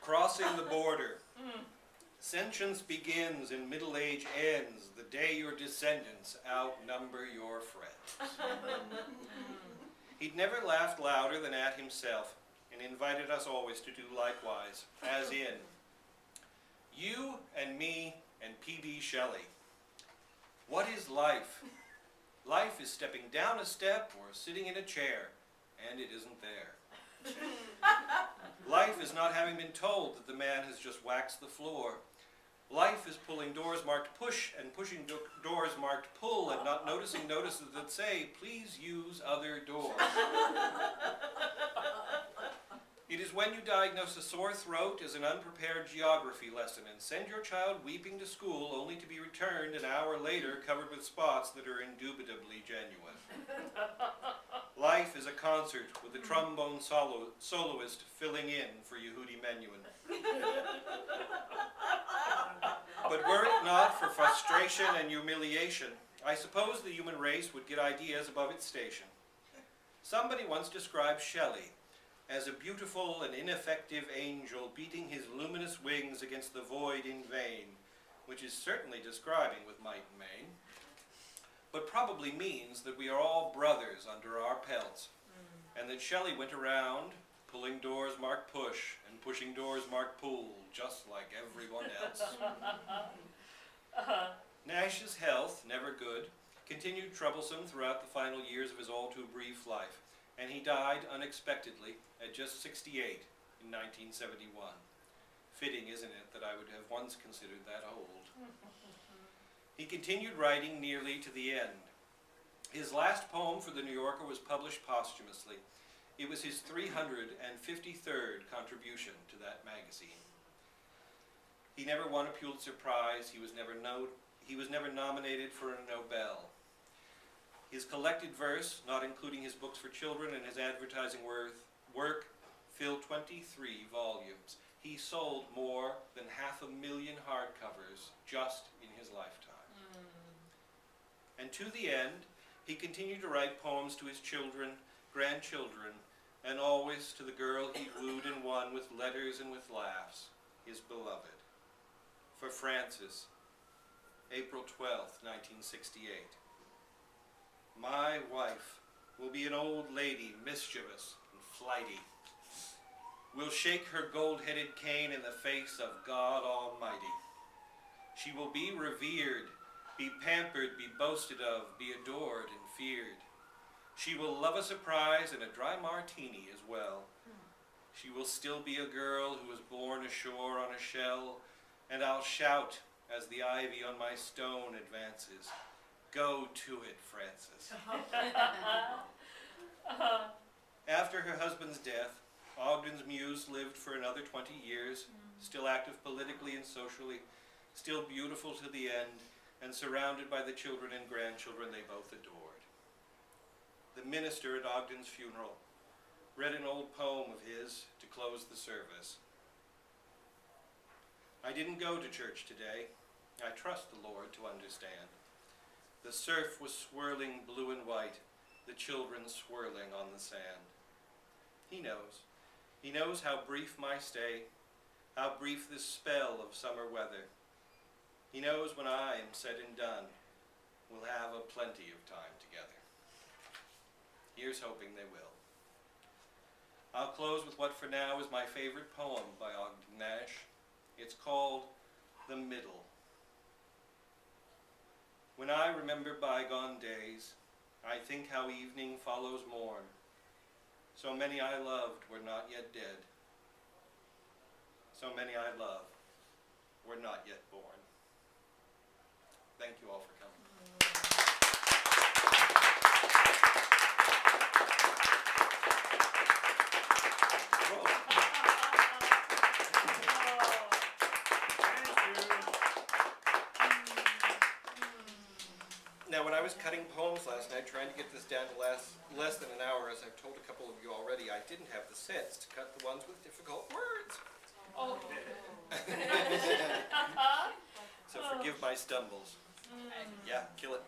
Crossing the border. Sentience begins and middle age ends the day your descendants outnumber your friends. He'd never laughed louder than at himself, and invited us always to do likewise, as in, you and me and P.B. Shelley. What is life? Life is stepping down a step or sitting in a chair, and it isn't there. Life is not having been told that the man has just waxed the floor. Life is pulling doors marked push and pushing doors marked pull and not noticing notices that say, please use other doors. It is when you diagnose a sore throat as an unprepared geography lesson and send your child weeping to school only to be returned an hour later covered with spots that are indubitably genuine. Life is a concert with a trombone soloist filling in for Yehudi Menuhin. But were it not for frustration and humiliation, I suppose the human race would get ideas above its station. Somebody once described Shelley as a beautiful and ineffective angel beating his luminous wings against the void in vain, which is certainly describing with might and main, but probably means that we are all brothers under our pelts, and that Shelley went around pulling doors marked push and pushing doors marked pull, just like everyone else. Nash's health, never good, continued troublesome throughout the final years of his all-too-brief life, and he died unexpectedly at just 68 in 1971. Fitting, isn't it, that I would have once considered that old. He continued writing nearly to the end. His last poem for the New Yorker was published posthumously. It was his 353rd contribution to that magazine. He never won a Pulitzer Prize. He was never nominated for a Nobel. His collected verse, not including his books for children and his advertising work, filled 23 volumes. He sold more than 500,000 hardcovers just in his lifetime. And to the end, he continued to write poems to his children, grandchildren, and always to the girl he wooed and won with letters and with laughs, his beloved. For Frances, April 12th, 1968. My wife will be an old lady, mischievous and flighty. Will shake her gold-headed cane in the face of God Almighty. She will be revered, be pampered, be boasted of, be adored and feared. She will love a surprise and a dry martini as well. She will still be a girl who was born ashore on a shell, and I'll shout as the ivy on my stone advances, go to it, Frances. After her husband's death, Ogden's muse lived for another 20 years, still active politically and socially, still beautiful to the end, and surrounded by the children and grandchildren they both adored. The minister at Ogden's funeral read an old poem of his to close the service. I didn't go to church today. I trust the Lord to understand. The surf was swirling blue and white, the children swirling on the sand. He knows. He knows how brief my stay, how brief this spell of summer weather. He knows when I am said and done, we'll have a plenty of time together. Here's hoping they will. I'll close with what for now is my favorite poem by Ogden Nash. It's called The Middle. When I remember bygone days, I think how evening follows morn. So many I loved were not yet dead. So many I loved were not yet born. Thank you all for coming. Now, when I was cutting poems last night, trying to get this down to less than an hour, as I've told a couple of you already, I didn't have the sense to cut the ones with difficult words. Oh. So forgive my stumbles. Yeah, kill it.